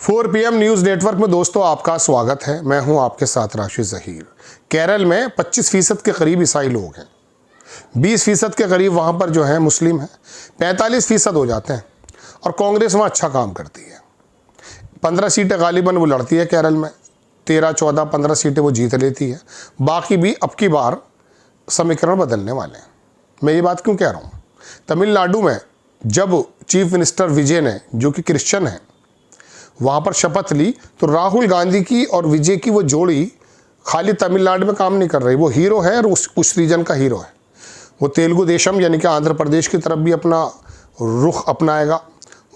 4 PM news network में दोस्तों आपका स्वागत है। मैं हूं आपके साथ राशिद ज़हीर। केरल में 25% के करीब ईसाई लोग हैं, 20% के करीब वहां पर जो है मुस्लिम हैं, 45% हो जाते हैं और कांग्रेस वहां अच्छा काम करती है। 15 सीटें गालिबन वो लड़ती है केरल में, 13, 14, 15 सीटें वो जीत लेती है। बाकी भी अब की बार समीकरण बदलने वाले हैं। मैं ये बात क्यों कह रहा हूँ, तमिलनाडु में जब चीफ मिनिस्टर विजय ने, जो कि क्रिश्चियन है, वहाँ पर शपथ ली तो राहुल गांधी की और विजय की वो जोड़ी खाली तमिलनाडु में काम नहीं कर रही, वो हीरो है और उस रीजन का हीरो है। वो तेलुगु देशम यानी कि आंध्र प्रदेश की तरफ भी अपना रुख अपनाएगा,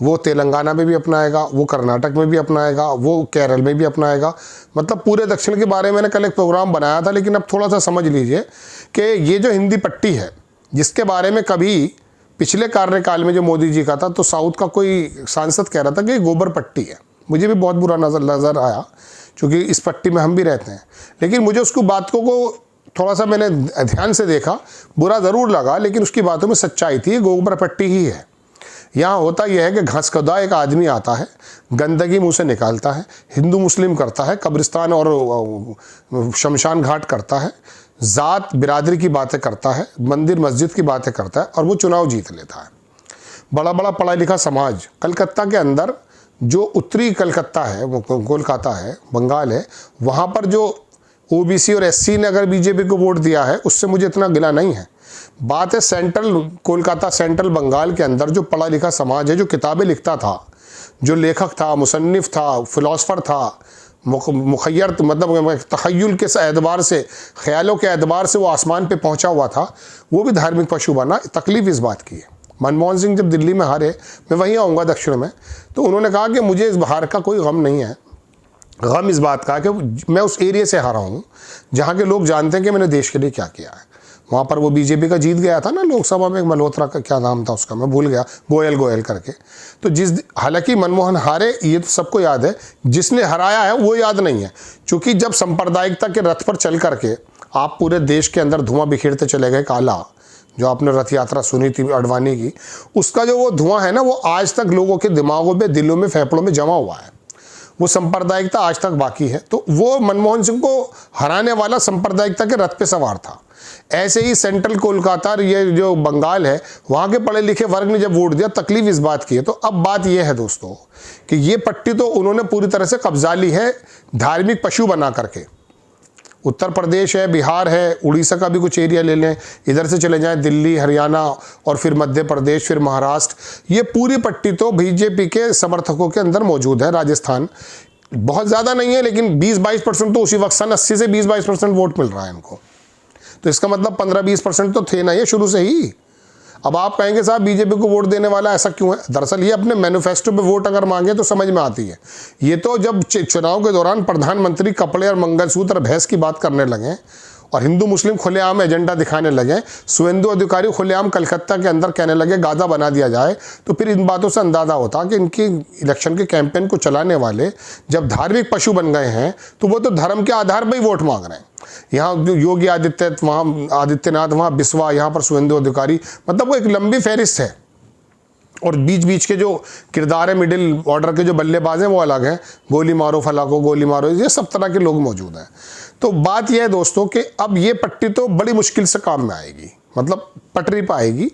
वो तेलंगाना में भी अपनाएगा, वो कर्नाटक में भी अपनाएगा, वो केरल में भी अपनाएगा। मतलब पूरे दक्षिण के बारे में मैंने कल एक प्रोग्राम बनाया था, लेकिन अब थोड़ा सा समझ लीजिए कि ये जो हिंदी पट्टी है, जिसके बारे में कभी पिछले कार्यकाल में जो मोदी जी का था, तो साउथ का कोई सांसद कह रहा था कि गोबर पट्टी है। मुझे भी बहुत बुरा नज़र आया, क्योंकि इस पट्टी में हम भी रहते हैं। लेकिन मुझे उसको बातों को थोड़ा सा मैंने ध्यान से देखा, बुरा ज़रूर लगा, लेकिन उसकी बातों में सच्चाई थी। गोबर पट्टी ही है। यहाँ होता यह है कि घासकदा एक आदमी आता है, गंदगी मुंह से निकालता है, हिंदू मुस्लिम करता है, कब्रिस्तान और शमशान घाट करता है, ज़ात बिरादरी की बातें करता है, मंदिर मस्जिद की बातें करता है और वो चुनाव जीत लेता है। बड़ा बड़ा पढ़ा लिखा समाज, कलकत्ता के अंदर जो उत्तरी कलकत्ता है, वो कोलकाता है, बंगाल है, वहाँ पर जो ओबीसी और एससी ने अगर बीजेपी को वोट दिया है, उससे मुझे इतना गिला नहीं है। बात है सेंट्रल कोलकाता, सेंट्रल बंगाल के अंदर जो पढ़ा लिखा समाज है, जो किताबें लिखता था, जो लेखक था, मुसन्निफ था, फिलोसफर था, मुखय्यर मतलब तखय्युल के एतबार से, ख्यालों के एतबार से वो आसमान पे पहुंचा हुआ था, वो भी धार्मिक पशु बना। तकलीफ इस बात की है, मनमोहन सिंह जब दिल्ली में हारे, मैं वहीं आऊँगा दक्षिण में, तो उन्होंने कहा कि मुझे इस हार का कोई गम नहीं है। गम इस बात का कि मैं उस एरिया से हारा हूँ जहाँ के लोग जानते हैं कि मैंने देश के लिए क्या किया है। वहाँ पर वो बीजेपी का जीत गया था ना लोकसभा में, मल्होत्रा का क्या नाम था उसका, मैं भूल गया, गोयल करके। तो हालांकि मनमोहन हारे ये तो सबको याद है, जिसने हराया है वो याद नहीं है। क्योंकि जब सांप्रदायिकता के रथ पर चल करके आप पूरे देश के अंदर धुआं बिखेरते चले गए, काला, जो आपने रथ यात्रा सुनी थी अडवाणी की, उसका जो वो धुआं है ना, वो आज तक लोगों के दिमागों में, दिलों में, फेफड़ों में जमा हुआ है। वो सांप्रदायिकता आज तक बाकी है। तो वो मनमोहन सिंह को हराने वाला सांप्रदायिकता के रथ पे सवार था। ऐसे ही सेंट्रल कोलकाता, ये जो बंगाल है, वहाँ के पढ़े लिखे वर्ग ने जब वोट दिया, तकलीफ इस बात की है। तो अब बात यह है दोस्तों कि ये पट्टी तो उन्होंने पूरी तरह से कब्जा ली है, धार्मिक पशु बना करके। उत्तर प्रदेश है, बिहार है, उड़ीसा का भी कुछ एरिया ले लें, इधर से चले जाएं दिल्ली, हरियाणा और फिर मध्य प्रदेश, फिर महाराष्ट्र, ये पूरी पट्टी तो बीजेपी के समर्थकों के अंदर मौजूद है। राजस्थान बहुत ज़्यादा नहीं है, लेकिन 20-22% तो उसी वक्त सन 80 से 20-22% वोट मिल रहा है इनको। तो इसका मतलब 15-20% तो थे ना ये शुरू से ही। अब आप कहेंगे साहब बीजेपी को वोट देने वाला ऐसा क्यों है? दरअसल ये अपने मैनिफेस्टो पे वोट अगर मांगे तो समझ में आती है। ये तो जब चुनाव के दौरान प्रधानमंत्री कपड़े और मंगलसूत्र भैंस की बात करने लगे और हिंदू मुस्लिम खुलेआम एजेंडा दिखाने लगे, शुभेंदु अधिकारी खुलेआम कलकत्ता के अंदर कहने लगे गादा बना दिया जाए, तो फिर इन बातों से अंदाज़ा होता कि इनकी इलेक्शन के कैंपेन को चलाने वाले जब धार्मिक पशु बन गए हैं, तो वो तो धर्म के आधार पर ही वोट मांग रहे हैं। यहाँ योगी आदित्यनाथ, वहाँ बिस्वा, यहाँ पर शुभेंदु अधिकारी, मतलब वो एक लंबी फहरिस्त है। और बीच बीच के जो किरदार है, मिडिल ऑर्डर के जो बल्लेबाज हैं, वो अलग हैं। गोली मारो फला को, गोली मारो, ये सब तरह के लोग मौजूद हैं। तो बात यह है दोस्तों कि अब ये पट्टी तो बड़ी मुश्किल से काम में आएगी, मतलब पटरी पर आएगी।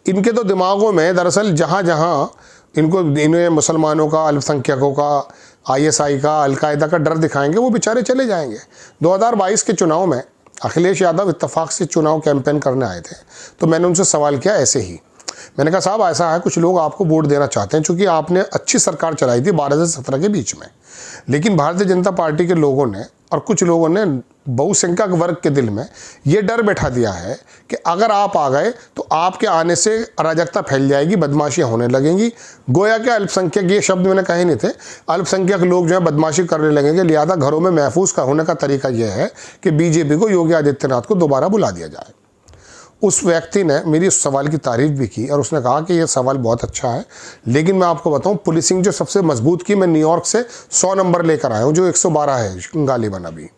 इनके तो दिमागों में दरअसल जहाँ जहाँ इन्हें मुसलमानों का, अल्पसंख्यकों का, ISI का, अलकायदा का डर दिखाएंगे, वो बेचारे चले जाएंगे। 2022 के चुनाव में अखिलेश यादव इत्तेफाक से चुनाव कैंपेन करने आए थे, तो मैंने उनसे सवाल किया ऐसे ही। मैंने कहा साहब ऐसा है, कुछ लोग आपको वोट देना चाहते हैं, चूँकि आपने अच्छी सरकार चलाई थी 12 से 17 के बीच में, लेकिन भारतीय जनता पार्टी के लोगों ने और कुछ लोगों ने बहुसंख्यक वर्ग के दिल में ये डर बैठा दिया है कि अगर आप आ गए तो आपके आने से अराजकता फैल जाएगी, बदमाशियां होने लगेंगी। गोया के अल्पसंख्यक, ये शब्द मैंने कहे नहीं थे, अल्पसंख्यक लोग जो है बदमाशी करने लगेंगे, लिहाजा घरों में महफूज का होने का तरीका यह है कि बीजेपी को, योगी आदित्यनाथ को दोबारा बुला दिया जाए। उस व्यक्ति ने मेरी उस सवाल की तारीफ भी की और उसने कहा कि यह सवाल बहुत अच्छा है, लेकिन मैं आपको बताऊं पुलिसिंग जो सबसे मजबूत की, मैं न्यूयॉर्क से 100 नंबर लेकर आया हूं, जो 112 है गालिबन। अभी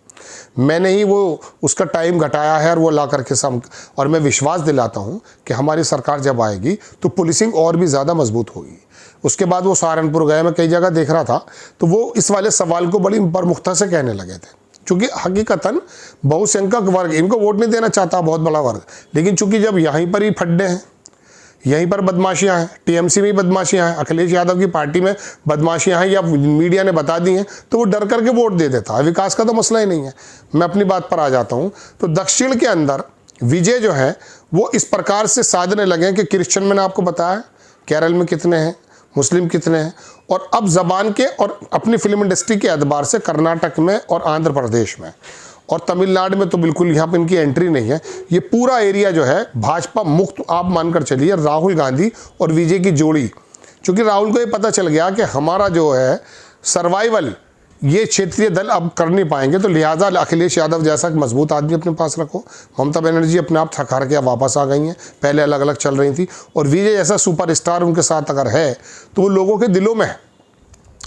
मैंने ही वो उसका टाइम घटाया है और वो ला करके और मैं विश्वास दिलाता हूँ कि हमारी सरकार जब आएगी तो पुलिसिंग और भी ज़्यादा मजबूत होगी। उसके बाद वो सहारनपुर गए, मैं कई जगह देख रहा था, तो वो इस वाले सवाल को बड़ी प्रमुखता से कहने लगे थे, क्योंकि हकीकतन बहुसंख्यक वर्ग इनको वोट नहीं देना चाहता, बहुत बड़ा वर्ग, लेकिन चूंकि जब यहीं पर ही फड्डे हैं, यहीं पर बदमाशियां हैं, टीएमसी में बदमाशियां हैं, अखिलेश यादव की पार्टी में बदमाशियां हैं या मीडिया ने बता दी हैं, तो वो डर करके वोट दे देता है। विकास का तो मसला ही नहीं है। मैं अपनी बात पर आ जाता हूँ। तो दक्षिण के अंदर विजय जो है वो इस प्रकार से साधने लगे कि क्रिश्चियन मैंने आपको बताया केरल में कितने हैं, मुस्लिम कितने हैं, और अब जबान के और अपनी फिल्म इंडस्ट्री के एतबार से कर्नाटक में और आंध्र प्रदेश में और तमिलनाडु में तो बिल्कुल यहाँ पर इनकी एंट्री नहीं है। ये पूरा एरिया जो है भाजपा मुक्त आप मानकर चलिए। राहुल गांधी और विजय की जोड़ी, क्योंकि राहुल को ये पता चल गया कि हमारा जो है सर्वाइवल ये क्षेत्रीय दल अब कर नहीं पाएंगे, तो लिहाजा अखिलेश यादव जैसा मजबूत आदमी अपने पास रखो। ममता बनर्जी अपने आप थक हार के वापस आ गई हैं, पहले अलग अलग चल रही थी, और विजय जैसा सुपरस्टार उनके साथ अगर है तो वो लोगों के दिलों में है।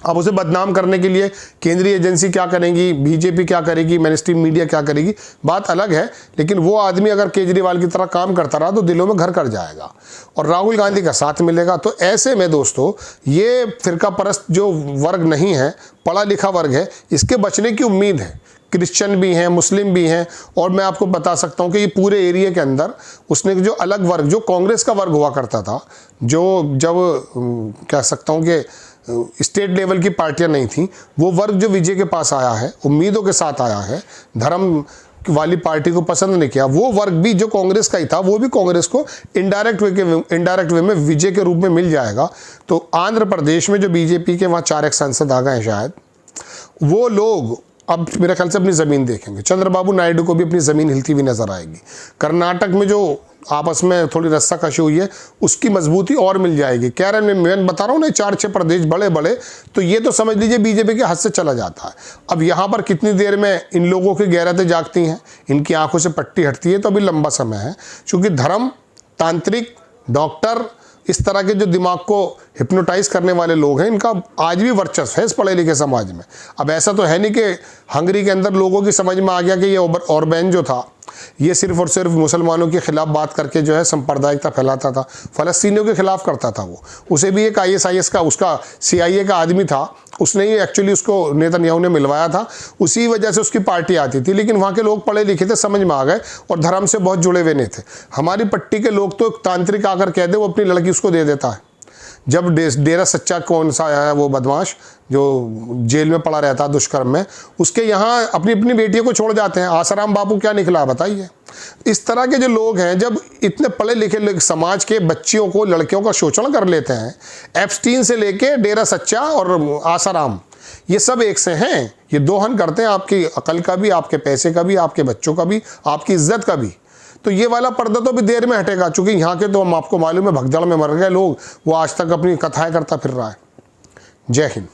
अब उसे बदनाम करने के लिए केंद्रीय एजेंसी क्या करेंगी, बीजेपी क्या करेगी, मेनस्ट्रीम मीडिया क्या करेगी, बात अलग है, लेकिन वो आदमी अगर केजरीवाल की तरह काम करता रहा तो दिलों में घर कर जाएगा और राहुल गांधी का साथ मिलेगा। तो ऐसे में दोस्तों ये फिरका परस्त जो वर्ग नहीं है, पढ़ा लिखा वर्ग है, इसके बचने की उम्मीद है। क्रिश्चियन भी हैं, मुस्लिम भी हैं, और मैं आपको बता सकता हूं कि ये पूरे एरिया के अंदर उसने जो अलग वर्ग, जो कांग्रेस का वर्ग हुआ करता था, जो जब कह सकता हूं कि स्टेट लेवल की पार्टियां नहीं थी, वो वर्ग जो विजय के पास आया है, उम्मीदों के साथ आया है, धर्म वाली पार्टी को पसंद नहीं किया, वो वर्ग भी जो कांग्रेस का ही था वो भी कांग्रेस को इनडायरेक्ट वे में विजय के रूप में मिल जाएगा। तो आंध्र प्रदेश में जो बीजेपी के वहाँ 4 सांसद आ गए हैं, शायद वो लोग अब मेरे ख्याल से अपनी ज़मीन देखेंगे। चंद्रबाबू नायडू को भी अपनी ज़मीन हिलती हुई नजर आएगी। कर्नाटक में जो आपस में थोड़ी रस्साकशी हुई है उसकी मजबूती और मिल जाएगी। केरल में मैं बता रहा हूँ ना, 4-6 प्रदेश बड़े बड़े, तो ये तो समझ लीजिए बीजेपी के हाथ से चला जाता है। अब यहाँ पर कितनी देर में इन लोगों की गैरतें जागती हैं, इनकी आंखों से पट्टी हटती है, तो अभी लंबा समय है, क्योंकि धर्म, तांत्रिक, डॉक्टर, इस तरह के जो दिमाग को हिप्नोटाइज करने वाले लोग हैं, इनका आज भी वर्चस्व है इस पढ़े लिखे समाज में। अब ऐसा तो है नहीं कि हंगरी के अंदर लोगों की समझ में आ गया कि ये ऑर्बैन जो था ये सिर्फ और सिर्फ मुसलमानों के खिलाफ बात करके जो है सांप्रदायिकता फैलाता था, फलस्तीनियों के खिलाफ करता था। वो उसे भी एक ISIS का, उसका CIA का आदमी था, उसने ही एक्चुअली उसको नेतन्याहू ने मिलवाया था, उसी वजह से उसकी पार्टी आती थी। लेकिन वहाँ के लोग पढ़े लिखे थे, समझ में आ गए और धर्म से बहुत जुड़े हुए नहीं थे। हमारी पट्टी के लोग तो तांत्रिक आकर कह दे वो अपनी लड़की उसको दे देता है। जब डेरा सच्चा कौन सा है वो बदमाश जो जेल में पड़ा रहता है दुष्कर्म में, उसके यहाँ अपनी अपनी बेटियों को छोड़ जाते हैं। आसाराम बापू क्या निकला बताइए। इस तरह के जो लोग हैं, जब इतने पढ़े लिखे समाज के बच्चियों को, लड़कियों का शोषण कर लेते हैं, एप्स्टीन से लेके डेरा सच्चा और आसाराम, ये सब एक से हैं। ये दोहन करते हैं आपकी अकल का भी, आपके पैसे का भी, आपके बच्चों का भी, आपकी इज्जत का भी। तो ये वाला पर्दा तो भी देर में हटेगा, चूंकि यहाँ के तो हम आपको मालूम है भगदड़ में मर गए लोग, वो आज तक अपनी कथाएं करता फिर रहा है। जय हिंद।